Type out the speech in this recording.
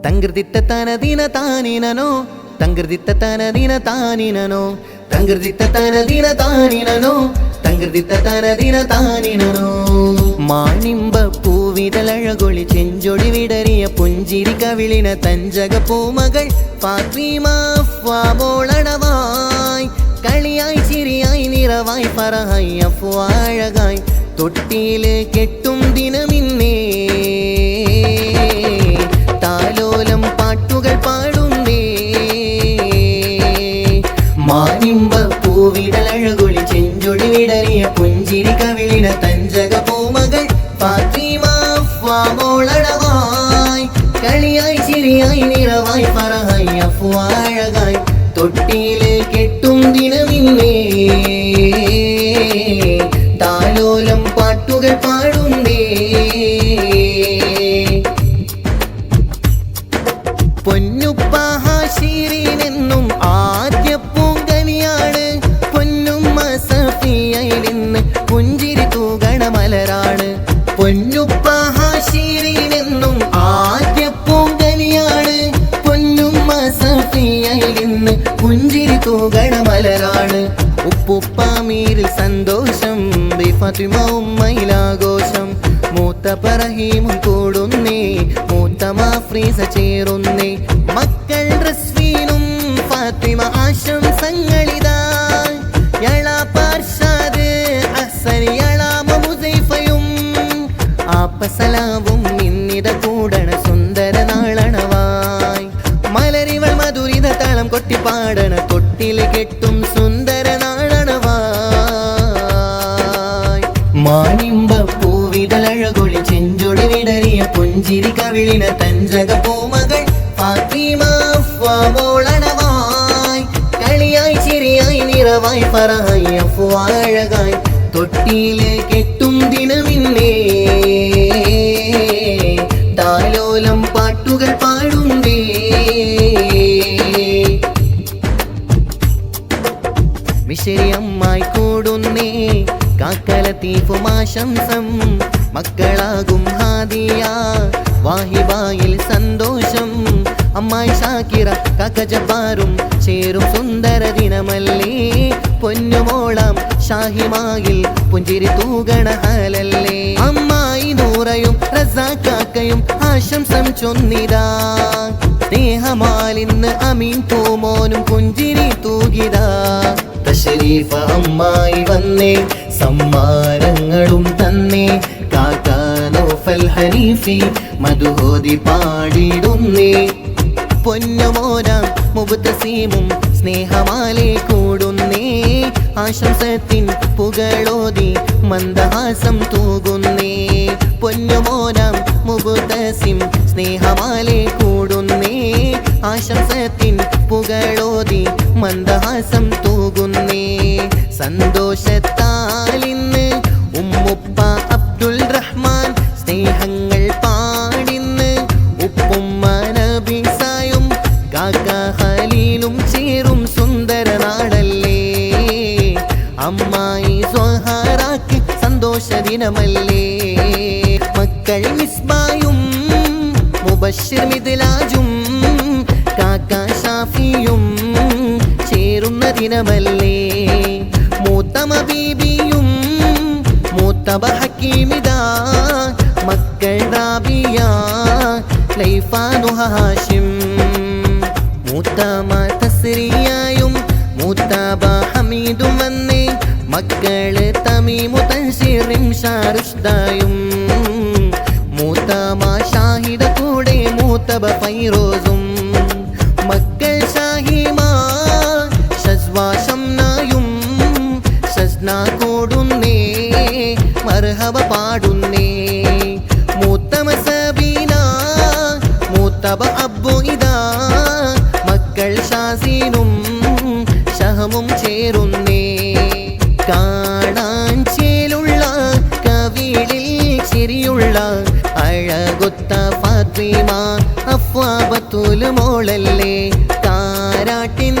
ತಂಗ್ರದಿತ್ತ ತನ ದಿನ ತಾನಿನನೋ ತಂಗ್ರದಿತ್ತ ತನ ದಿನ ತಾನಿನನೋ ತಂಗ್ರದಿತ್ತ ತನ ದಿನ ತಾನಿನನೋ ತಂಗ್ರದಿತ್ತ തന ദിന താനിനനോ മാണിമ്പ പൂവിതളഴകൊളി ചെഞ്ചൊടി വിടറിയ പുഞ്ചിരി കവിളിന തഞ്ചക പൂമകൾ ഫാത്തിമ അഫ്വാമോളണവായി കളിയായി ചിരിയായി നിറവായി പറഹായി അഫ്വാഴകായി തൊട്ടിയില് കെട്ടും ദിനമിന്നേ താലോലം പാട്ടുകൾ പാടുന്നേ മാനിമ്പ പൂവിടലഴകൊളി ചെഞ്ചൊടി വിടറിയ പുഞ്ചിരി കവിളിന തഞ്ചക പൂമകൾ ഫാത്തിമ അഫ്വാമോളണവായി കളിയായി ചിരിയായി നിറവായി പറഹായി അഫ്വാഴകായി തൊട്ടിയില് കെട്ടും ദിനമിന്നേ താലോലം പാട്ടുകൾ പാടുന്നേ പൊന്നുപ്പ ഹാശിറിനെന്നും ആദ്യ പൂങ്കനിയാണ് പൊന്നുമ്മ സഫിയയിൽ നിന്ന് പുഞ്ചിരി തൂകണ മലരാണ് പൊന്നുപ്പ ഹാശിറിനെന്നും ആദ്യ പൂങ്കനിയാണ് പൊന്നുമ്മ സഫിയയിൽ നിന്ന് പുഞ്ചിരി തൂകണ മലരാണ് ഉപ്പുപ്പാമീരിൽ സന്തോഷം ഫാത്തിമ ഉമ്മയിലാഘോഷം മൂത്തപ്പ റഹീമും കൂടുന്നേ മൂത്തമ്മ ഫ്രീസ ചേരുന്നേ മക്കൾ റസ്വീനും ഫാത്തിമ ആശംസങ്ങളിതാ യളാപ്പ അർഷാദ് അഹ്സനി യളാമ മുസൈഫയും ആപ്പസലാവും ഇന്നിത കൂടണ സുന്ദര നാളണവായി മലരിവൾ മധുരിത താളം കൊട്ടിപ്പാടണ തൊട്ടിൽ കെട്ടും സുന്ദര നാളണവായി മാനിമ്പ പൂവിതളഴകൊളി ചെഞ്ചൊടി വിടറിയ പുഞ്ചിരി കവിളിന തഞ്ചക പൂമകൾ ഫാത്തിമ അഫ്വാമോളണവായി കളിയായി ചിരിയായി നിറവായി പറഹായി അഫ്വാഴകായി തൊട്ടിയില് കെട്ടും ദിനമിന്നേ താലോലം പാട്ടുകൾ പാടുന്നേ മിശ്രി അമ്മായി കൂടുന്നേ കാക്കലത്തീഫും ആശംസം മക്കളാകും ഹാദിയ വാഹിബായിൽ സന്തോഷം അമ്മായി ഷാക്കിറ കാക്ക ജബ്ബാറും ചേരും സുന്ദര ദിനമല്ലേ പൊന്നുമോളാം ഷാഹിമായിൽ പുഞ്ചിരി തൂകണ ഹാലല്ലേ അമ്മായി നൂറയും റസാക്കാക്കയും ആശംസം ചൊന്നിതാ സ്നേഹമാലിന്ന് അമീൻ പൂമോനും പുഞ്ചിരി തൂകിതാ തശരീഫ അമ്മായി വന്നേ സമ്മാനങ്ങളും തന്നേ കാക്കാ നൗഫൽ ഹനീഫി മധുഹോദി പാടിടുന്നേ പൊന്നുമോനാം മുബ്തസീമും സ്നേഹമാലെ കൂടുന്നേ ആശംസത്തിൻ പുകളോതി മന്ദഹാസം തൂകുന്നേ പൊന്നുമോനാം മുബ്തസിം സ്നേഹമാലെ കൂടുന്നേ ആശംസത്തിൻ പുകളോതി മന്ദഹാസം തൂകുന്നേ സന്തോഷത്താലിന്ന് ഉമ്മുപ്പ അബ്ദുൽ റഹ്മാൻ സ്നേഹങ്ങൾ പാടിന്ന് ഉപ്പുമ്മ നബിസായും കാക്ക ഖലീലും ചേരും സുന്ദര നാടല്ലേ അമ്മായി സ്വഹാറാക്ക് സന്തോഷ ദിനമല്ലേ മക്കൾ മിസ്ബായും മുബശ്ശിർ മിദ്ലാജും കാക്ക ഷാഫിയും ചേരുന്ന ദിനമല്ലേ മൂത്തമ ബീബിയും മൂത്തബ ഹക്കീമിദാ മക്കൾ റാബിയ ലൈഫാനു ഹാഷിം മൂത്തമ തസ്രിയായും മൂത്തബ ഹമീദും വന്നേ മക്കള് തമീമു തൻസീറും ഷാറുഷ്ദായും മൂത്തമ ഷാഹിദ കൂടെ മൂത്തബ ഫൈറോസും മക്കൾ ഷാഹിമ ഷസ്വ ഷംനായും ഷസ്ന കൂടുന്നേ മർഹബ പാടുന്നേ മൂത്തമ സബീന മൂത്തബ അബ്ബു ഇദാ മക്കൾ ഷാസീനും ഷഹമും ചേരുന്നേ കാണാൻ ചേലുള്ള കവിളിൽ ചിരിയുള്ള അഴകൊത്ത ഫാത്തിമ അഫ്വാ ബത്തൂൽ മോളല്ലേ കാരാട്ടിൻ